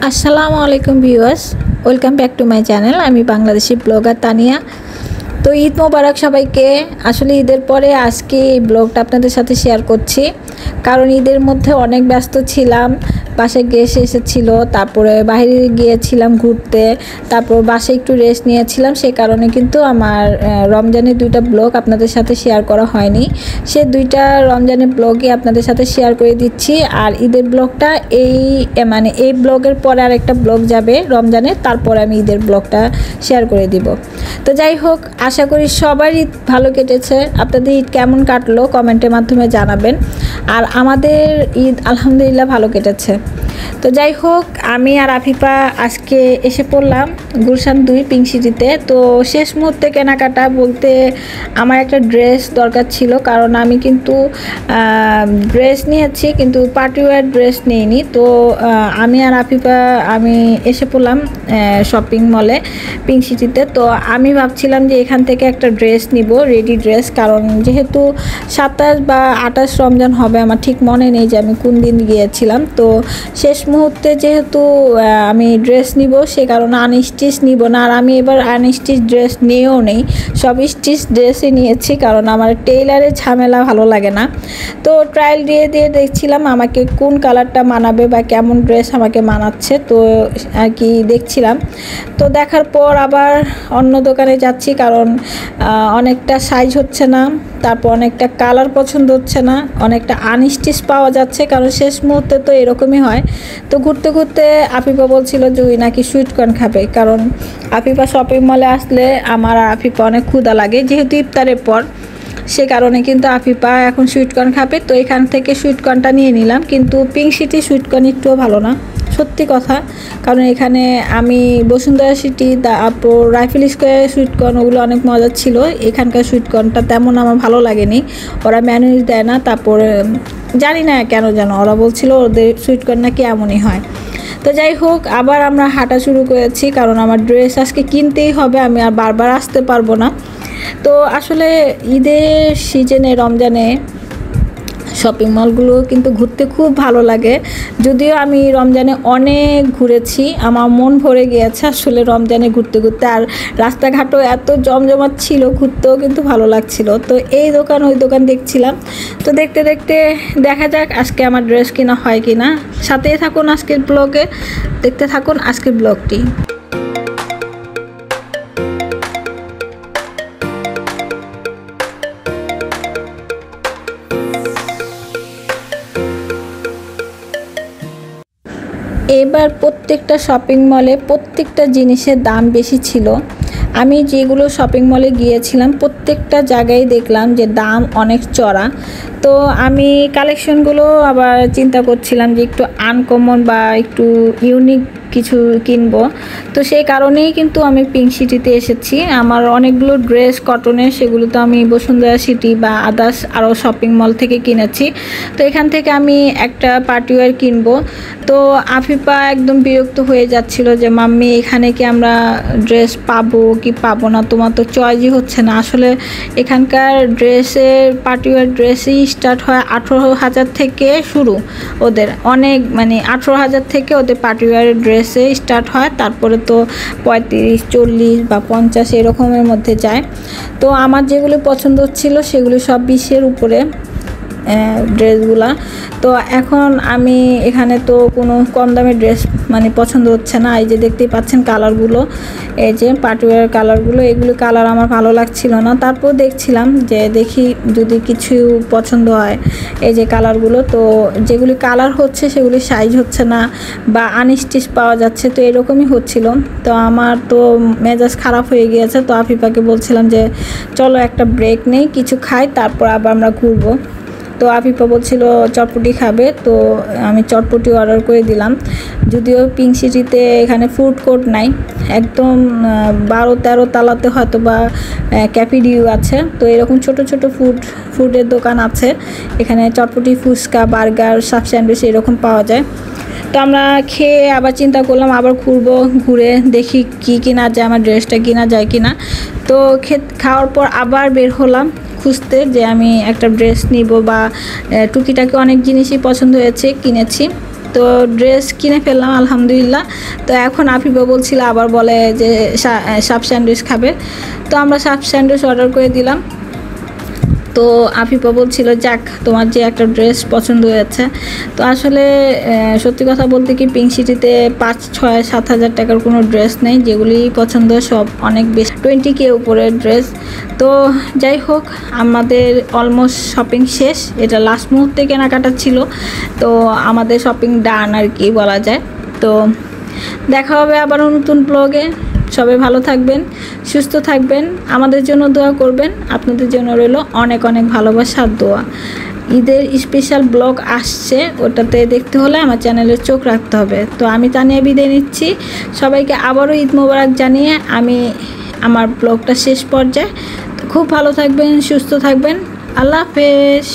আসসালামু আলাইকুম viewers, welcome back to my channel. আমি বাংলাদেশি ব্লগার তানিয়া। তো ঈদ মোবারক সবাইকে। আসলে ঈদের পরে আজকে এই ব্লগটা আপনাদের সাথে শেয়ার করছি, কারণ ঈদের মধ্যে অনেক ব্যস্ত ছিলাম। বাসায় গেস্ট এসেছিল, তারপরে বাইরে গিয়েছিলাম ঘুরতে, তারপর বাসায় একটু রেস্ট নিয়েছিলাম। সেই কারণে কিন্তু আমার রমজানের দুইটা ব্লগ আপনাদের সাথে শেয়ার করা হয়নি। সে দুইটা রমজানের ব্লগই আপনাদের সাথে শেয়ার করে দিচ্ছি। আর ঈদের ব্লগটা এই ব্লগের পরে আরেকটা ব্লগ যাবে রমজানের, তারপরে আমি ঈদের ব্লগটা শেয়ার করে দিব। তো যাই হোক, আশা করি সবার ঈদ ভালো কেটেছে। আপনাদের ঈদ কেমন কাটলো কমেন্টের মাধ্যমে জানাবেন। আর আমাদের ঈদ আলহামদুলিল্লাহ ভালো কেটেছে। তো যাই হোক, আমি আর আফিফা আজকে এসে পড়লাম গুলশান 2 পিঙ্ক সিটিতে। তো শেষ মুহূর্তে কেনাকাটা বলতে আমার একটা ড্রেস দরকার ছিল, কারণ আমি কিন্তু ড্রেস নিয়েছি কিন্তু পার্টিওয়্যার ড্রেস নিইনি। তো আমি আর আফিফা এসে পড়লাম শপিং মলে পিঙ্ক সিটিতে। তো আমি ভাবছিলাম যে এখান থেকে একটা ড্রেস নিব, রেডি ড্রেস, কারণ যেহেতু 27 বা 28 রমজান হবে, আমার ঠিক মনে নেই যে আমি কোন দিন গিয়েছিলাম। তো শেষ মুহূর্তে যেহেতু আমি ড্রেস নিব, সে কারণে আনস্টিচ নিব না। আর আমি এবার আনস্টিচ ড্রেস নিয়েও নেই, সব স্টিচ ড্রেসই নিয়েছি, কারণ আমার টেইলারের ঝামেলা ভালো লাগে না। তো ট্রায়াল দিয়ে দেখছিলাম আমাকে কোন কালারটা মানাবে বা কেমন ড্রেস আমাকে মানাচ্ছে, তো আর কি দেখছিলাম। তো দেখার পর আবার অন্য দোকানে যাচ্ছি, কারণ অনেকটা সাইজ হচ্ছে না, তারপর অনেকটা কালার পছন্দ হচ্ছে না, অনেকটা আনস্টিচ পাওয়া যাচ্ছে, কারণ শেষ মুহূর্তে তো এরকমই হয়। তো ঘুরতে ঘুরতে আফিফা বলছিল যে ওই নাকি সুইটকর্ন খাবে, কারণ আফিফা শপিং মলে আসলে আমার আফিফা অনেক ক্ষুধা লাগে, যেহেতু ইফতারের পর, সে কারণে কিন্তু আফিফা এখন সুইটকর্ন খাবে। তো এখান থেকে সুইটকর্নটা নিয়ে নিলাম, কিন্তু পিঙ্ক সিটি সুইটকর্ন একটুও ভালো না, সত্যি কথা। কারণ এখানে আমি বসুন্ধরা সিটি, তারপর রাইফেল স্কোয়ার সুইটকর্ন, ওগুলো অনেক মজা ছিল। এখানকার সুইটকর্নটা তেমন আমার ভালো লাগেনি, ওরা ম্যানুয়াল দেয় না। তারপরে জানি না কেন যেন ওরা বলছিল ওদের সুইটকর্ন নাকি এমনই হয়। তো যাই হোক, আবার আমরা হাঁটা শুরু করেছি, কারণ আমার ড্রেস আজকে কিনতেই হবে, আমি আর বারবার আসতে পারবো না। তো আসলে ঈদের সিজনে, রমজানে শপিং মলগুলো কিন্তু ঘুরতে খুব ভালো লাগে। যদিও আমি রমজানে অনেক ঘুরেছি, আমার মন ভরে গিয়েছে আসলে রমজানে ঘুরতে ঘুরতে। আর রাস্তাঘাটও এত জমজমাট ছিল, ঘুরতেও কিন্তু ভালো লাগছিল। তো এই দোকান ওই দোকান দেখছিলাম। তো দেখতে দেখতে দেখা যাক আজকে আমার ড্রেস কিনা হয় কি না। সাথেই থাকুন আজকের ব্লগে, দেখতে থাকুন আজকের ব্লগটি। এবার প্রত্যেকটা শপিং মলে প্রত্যেকটা জিনিসের দাম বেশি ছিল। আমি যেগুলো শপিং মলে গিয়েছিলাম প্রত্যেকটা জায়গায় দেখলাম যে দাম অনেক চড়া। তো আমি কালেকশনগুলো আবার চিন্তা করছিলাম যে একটু আনকমন বা একটু ইউনিক কিছু কিনবো। তো সেই কারণেই কিন্তু আমি পিঙ্ক সিটিতে এসেছি। আমার অনেকগুলো ড্রেস কটনের, সেগুলো তো আমি বসুন্ধরা সিটি বা আদার্স আরও শপিং মল থেকে কিনেছি। তো এখান থেকে আমি একটা পার্টিওয়্যার কিনবো। তো আফিফা একদম বিরক্ত হয়ে যাচ্ছিল যে মাম্মি এখানে কি আমরা ড্রেস পাবো কি পাবো না, তোমার তো চয়েসই হচ্ছে না। আসলে এখানকার ড্রেসের পার্টিওয়্যার ড্রেসই স্টার্ট হয় 18,000 থেকে শুরু, ওদের অনেক 18,000 থেকে ওদের পার্টিওয়্যার ড্রেসে স্টার্ট হয়, তারপরে তো 35, 40 বা 50 এরকমের মধ্যে যায়। তো আমার যেগুলো পছন্দ হচ্ছিল সেগুলো সব 20-এর উপরে ড্রেসগুলা। তো এখন আমি এখানে তো কোনো কম দামের ড্রেস পছন্দ হচ্ছে না। এই যে দেখতেই পাচ্ছেন কালারগুলো, এই যে পার্টিওয়্যার কালারগুলো, এগুলো কালার আমার ভালো লাগছিল না। তারপর দেখছিলাম যে দেখি যদি কিছু পছন্দ হয়, এই যে কালারগুলো। তো যেগুলি কালার হচ্ছে সেগুলি সাইজ হচ্ছে না বা আনস্টিচ পাওয়া যাচ্ছে, তো এরকমই হচ্ছিল। তো আমার তো মেজাজ খারাপ হয়ে গিয়েছে। তো আফিফাকে বলছিলাম যে চলো একটা ব্রেক নেই, কিছু খাই, তারপর আবার আমরা ঘুরবো। তো আফিফা বলছিল চটপটি খাবে, তো আমি চটপটি অর্ডার করে দিলাম। যদিও পিঙ্ক সিটিতে এখানে ফুড কোর্ট নাই, একদম 12-13 তালাতে হয়তো বা ক্যাফেডিউ আছে। তো এরকম ছোট ছোট ফুডের দোকান আছে এখানে, চটপটি, ফুচকা, বার্গার, সাব স্যান্ডউইচ এরকম পাওয়া যায়। তো আমরা খেয়ে আবার চিন্তা করলাম আবার ঘুরবো, ঘুরে দেখি কি কিনা যায়, আমার ড্রেসটা কিনা যায় কিনা। তো খাওয়ার পর আবার বের হলাম খুঁজতে যে আমি একটা ড্রেস নিব বা টুকিটাকি অনেক জিনিসই পছন্দ হয়েছে, কিনেছি। তো ড্রেস কিনে ফেললাম আলহামদুলিল্লাহ। তো এখন আফিফা বলছিল, আবার বলে যে সাপ স্যান্ডউইচ খাবে, তো আমরা সাপ স্যান্ডউইচ অর্ডার করে দিলাম। তো আফিফা বলছিল যাক তোমার যে একটা ড্রেস পছন্দ হয়েছে। তো আসলে সত্যি কথা বলতে কি পিঙ্ক সিটিতে 5, 6, 7 হাজার টাকার কোনো ড্রেস নেই, যেগুলি পছন্দ সব অনেক বেশি 20K উপরের ড্রেস। তো যাই হোক, আমাদের অলমোস্ট শপিং শেষ, এটা লাস্ট মুহূর্তে কেনাকাটা ছিল, তো আমাদের শপিং ডান আর কি বলা যায়। তো দেখা হবে আবারও নতুন ব্লগে। সবাই ভালো থাকবেন, সুস্থ থাকবেন, আমাদের জন্য দোয়া করবেন। আপনাদের জন্য রইল অনেক অনেক ভালোবাসার দোয়া। ঈদের স্পেশাল ব্লগ আসছে, ওটাতে দেখতে হলে আমার চ্যানেলে চোখ রাখতে হবে। তো আমি তানিয়া বিদায় নিচ্ছি, সবাইকে আবারও ঈদ মোবারক জানিয়ে আমি আমার ব্লগটা শেষ পর্যায়ে। তো খুব ভালো থাকবেন, সুস্থ থাকবেন, আল্লাহ হাফেজ।